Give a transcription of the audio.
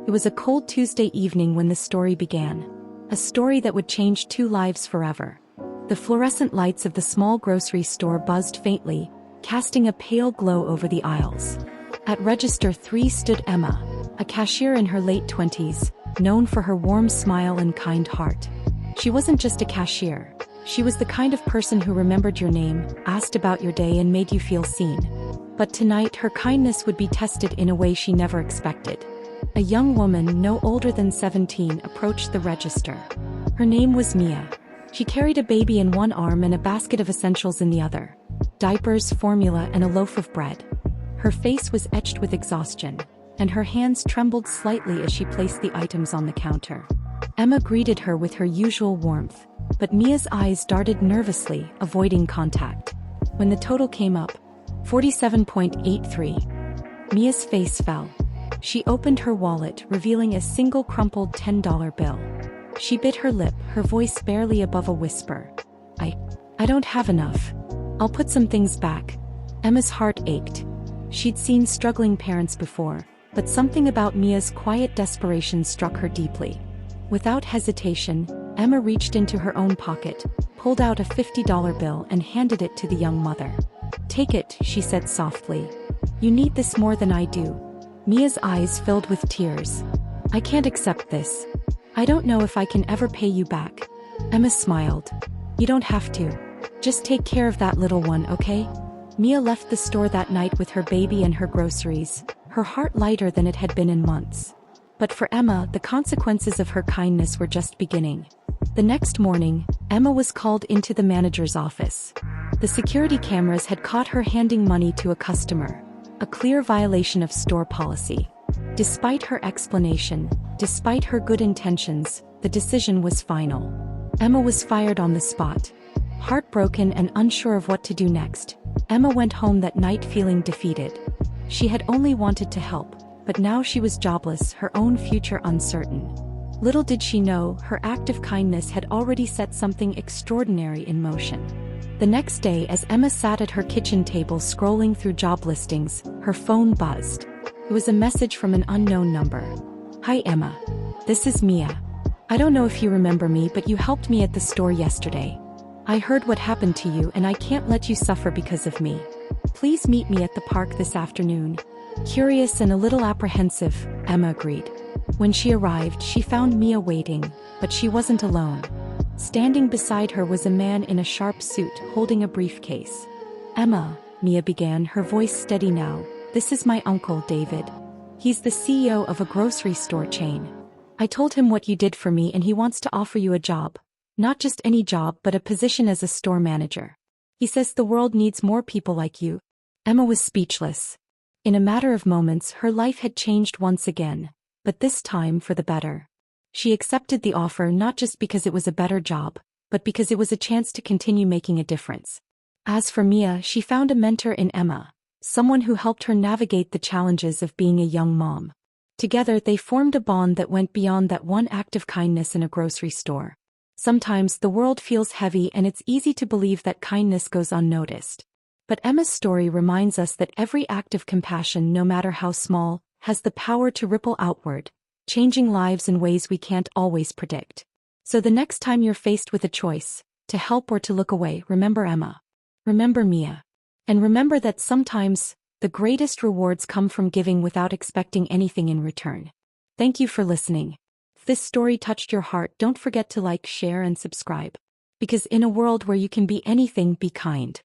It was a cold Tuesday evening when the story began. A story that would change two lives forever. The fluorescent lights of the small grocery store buzzed faintly, casting a pale glow over the aisles. At register 3 stood Emma, a cashier in her late 20s, known for her warm smile and kind heart. She wasn't just a cashier. She was the kind of person who remembered your name, asked about your day and made you feel seen. But tonight her kindness would be tested in a way she never expected. A young woman no older than 17 approached the register. Her name was Mia. She carried a baby in one arm and a basket of essentials in the other. Diapers, formula, and a loaf of bread. Her face was etched with exhaustion, and her hands trembled slightly as she placed the items on the counter. Emma greeted her with her usual warmth, but Mia's eyes darted nervously, avoiding contact. When the total came up, 47.83, Mia's face fell. She opened her wallet, revealing a single crumpled $10 bill. She bit her lip, her voice barely above a whisper. I don't have enough. I'll put some things back. Emma's heart ached. She'd seen struggling parents before, but something about Mia's quiet desperation struck her deeply. Without hesitation, Emma reached into her own pocket, pulled out a $50 bill and handed it to the young mother. "Take it," she said softly. "You need this more than I do." Mia's eyes filled with tears. "I can't accept this. I don't know if I can ever pay you back." Emma smiled. "You don't have to. Just take care of that little one, okay?" Mia left the store that night with her baby and her groceries, her heart lighter than it had been in months. But for Emma, the consequences of her kindness were just beginning. The next morning, Emma was called into the manager's office. The security cameras had caught her handing money to a customer, a clear violation of store policy. Despite her explanation, despite her good intentions, the decision was final. Emma was fired on the spot. Heartbroken and unsure of what to do next, Emma went home that night feeling defeated. She had only wanted to help, but now she was jobless, her own future uncertain. Little did she know, her act of kindness had already set something extraordinary in motion. The next day, as Emma sat at her kitchen table scrolling through job listings, her phone buzzed. It was a message from an unknown number. "Hi Emma. This is Mia. I don't know if you remember me, but you helped me at the store yesterday. I heard what happened to you and I can't let you suffer because of me. Please meet me at the park this afternoon." Curious and a little apprehensive, Emma agreed. When she arrived, she found Mia waiting, but she wasn't alone. Standing beside her was a man in a sharp suit holding a briefcase. "Emma," Mia began, her voice steady now, "this is my uncle, David. He's the CEO of a grocery store chain. I told him what you did for me and he wants to offer you a job. Not just any job, but a position as a store manager. He says the world needs more people like you." Emma was speechless. In a matter of moments, her life had changed once again, but this time for the better. She accepted the offer not just because it was a better job, but because it was a chance to continue making a difference. As for Mia, she found a mentor in Emma, someone who helped her navigate the challenges of being a young mom. Together they formed a bond that went beyond that one act of kindness in a grocery store. Sometimes the world feels heavy and it's easy to believe that kindness goes unnoticed. But Emma's story reminds us that every act of compassion, no matter how small, has the power to ripple outward, changing lives in ways we can't always predict. So the next time you're faced with a choice, to help or to look away, remember Emma. Remember Mia. And remember that sometimes, the greatest rewards come from giving without expecting anything in return. Thank you for listening. If this story touched your heart, don't forget to like, share, and subscribe. Because in a world where you can be anything, be kind.